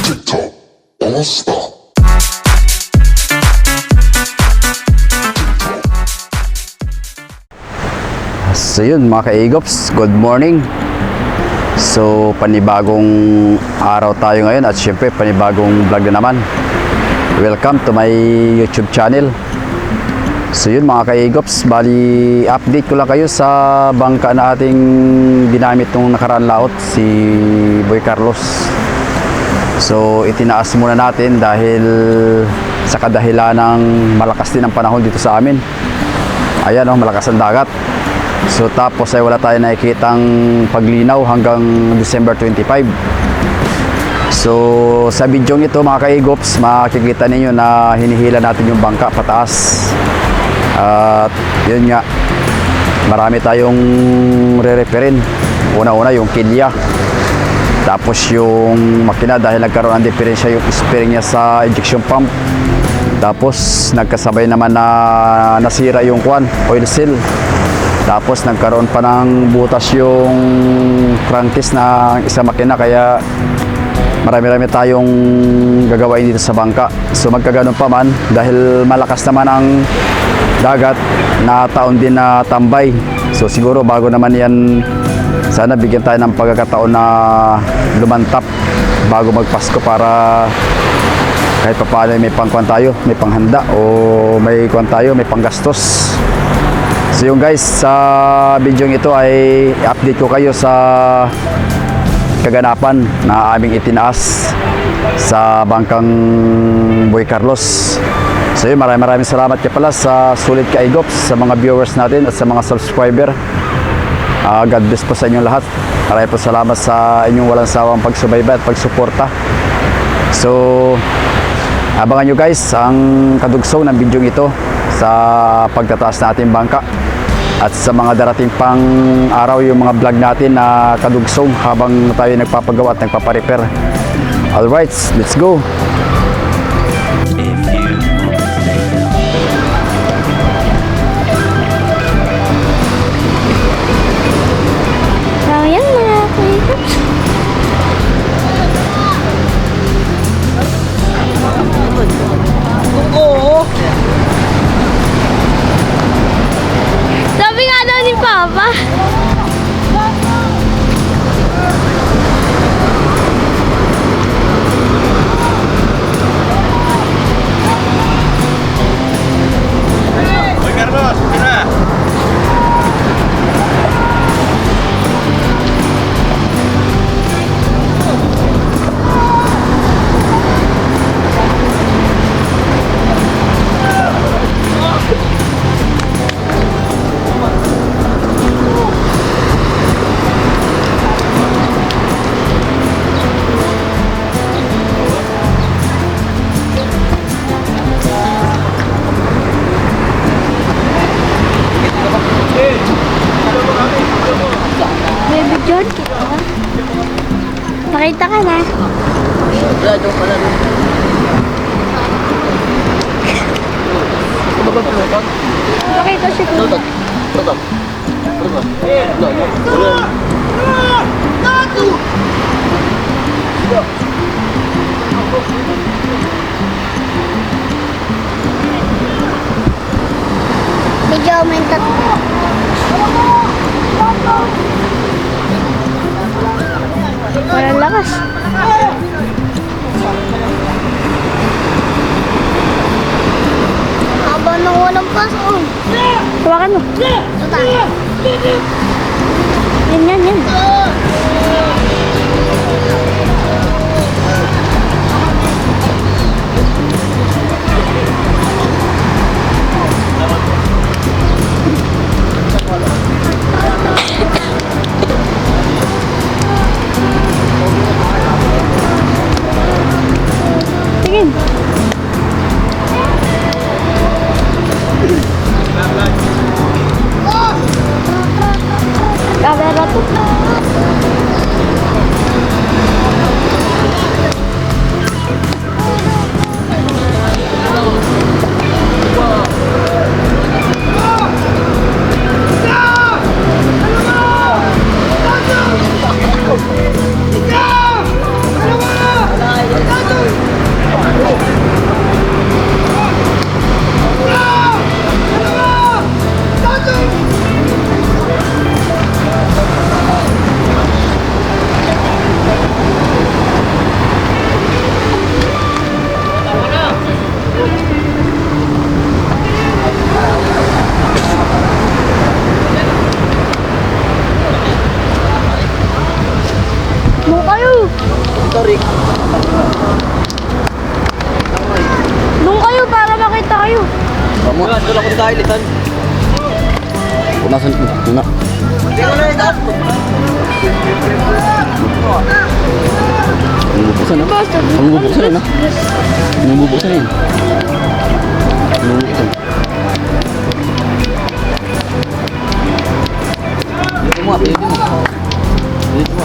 TikTok All-Star. So yun mga ka-Egops, good morning. So panibagong araw tayo ngayon at syempre panibagong vlog na naman. Welcome to my YouTube channel. So yun mga ka-Egops, bali update ko lang kayo sa bangka na ating ginamit nung nakaraan laot, si Boy Carlos. So itinaas muna natin dahil sa kadahilan ng malakas din ang panahon dito sa amin. Ayan o, malakas ang dagat. So tapos ay wala tayo nakikitang paglinaw hanggang December 25. So sa video ito mga ka-Egops, makikita ninyo na hinihila natin yung bangka pataas. At yun nga, marami tayong re-referin. Una-una yung kilya, tapos yung makina dahil nagkaroon ng diferensya yung spring niya sa injection pump. Tapos nagkasabay naman na nasira yung oil seal. Tapos nagkaroon pa ng butas yung crankcase na isa makina, kaya marami-rami tayong gagawain dito sa bangka. So magkaganon pa man, dahil malakas naman ang dagat, na taon din na tambay. So siguro bago naman yan, sana bigyan tayo ng pagkakataon na lumantap bago magpasko, para kahit pa paano may pangkuan tayo, may panghanda o may kuan tayo, may panggastos. So yung guys, sa video ito ay update ko kayo sa kaganapan na aming itinaas sa bangkang Boy Carlos. So yun, maraming salamat kayo pala sa sulit ka-Egops, sa mga viewers natin at sa mga subscriber. God bless po sa inyong lahat. Maraming po salamat sa inyong walang sawang pagsubaybay at pagsuporta. So abangan nyo guys ang kadugsong ng video ito sa pagtataas natin bangka, at sa mga darating pang araw yung mga vlog natin na kadugsong habang tayo nagpapagawa at nagpaparepair. Alright, let's go! Ayan mga ka-Egops. Sabi nga daw ni Papa. Boy Carlos, mira. Baby John, kita. Pakita ka na. Pakita siya dito. Medyo aumentat. Parang lakas. Haba ng walang paso. Hawakan mo. Yan. Tingin. Camera to. Doon kayo! Doon kayo para makita kayo. Kamu. Doon ako dahil itan. Punasan ko. Tuna. Ang bubuksan na. Basta. Ang bubuksan na. Ang bubuksan na. Ang bubuksan. Dito mo, dito mo. Dito mo.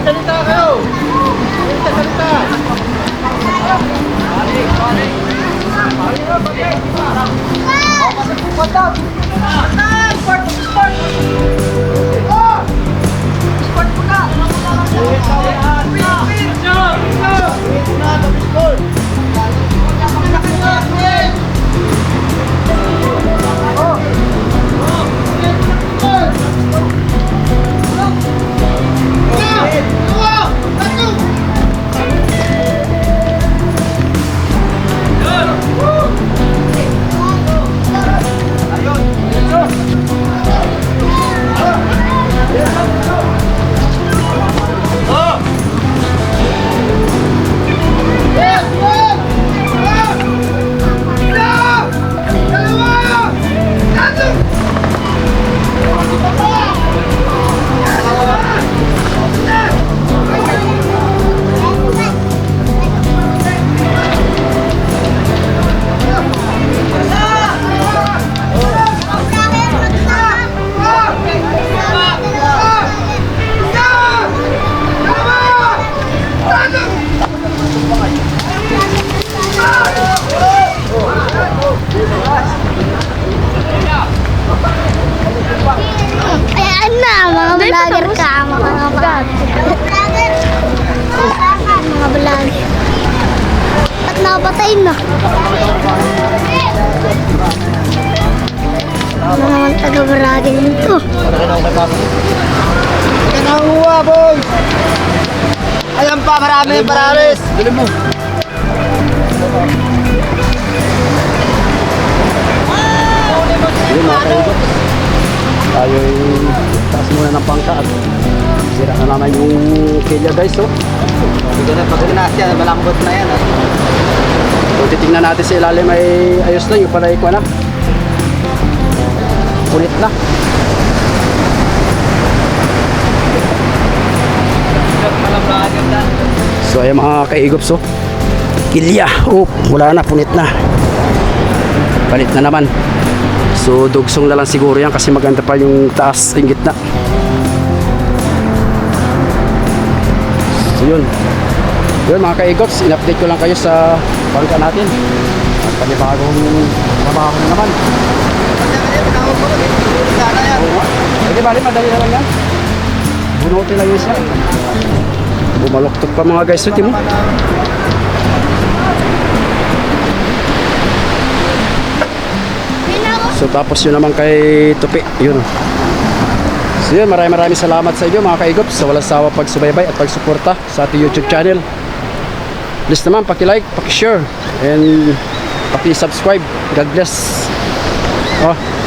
Salita kayo! Salita! Ayan na, mga vlogger ka. Mga vlogger. Mga vlogger. At nakapatay na. Ano naman taga-vlogger nito? Kinakuha, boy! Ayan pa, marami yung paralis! Dali mo! Yun mga kaigops. Tayo'y taas muna ng pangka at sira na naman yung kilya guys. So, Pag nasya, malambot na yan. so titignan natin sa ilalim ay ayos lang. Yung pala ikwa na. Kulit na. So ayan mga kaigops. So, kilya. Oh, wala na. Punit na. Palit na naman. So dugsong na lang siguro yan kasi maganda pa yung taas yung gitna. So yun. Yun mga kaigops, in-update ko lang kayo sa bangka natin. At panibagong trabaho na naman. Pwede bali, madali na lang yan. Bunutin lang yun siya. Bumaloktot pa mga guys. Ito mo. So tapos yun naman kay Tupi. Yun. So yun, maraming salamat sa inyo mga kaigops sa walang sawa pagsubaybay at pagsuporta sa ating YouTube channel. Please naman paki-like, paki-share and paki-subscribe. God bless. Oh.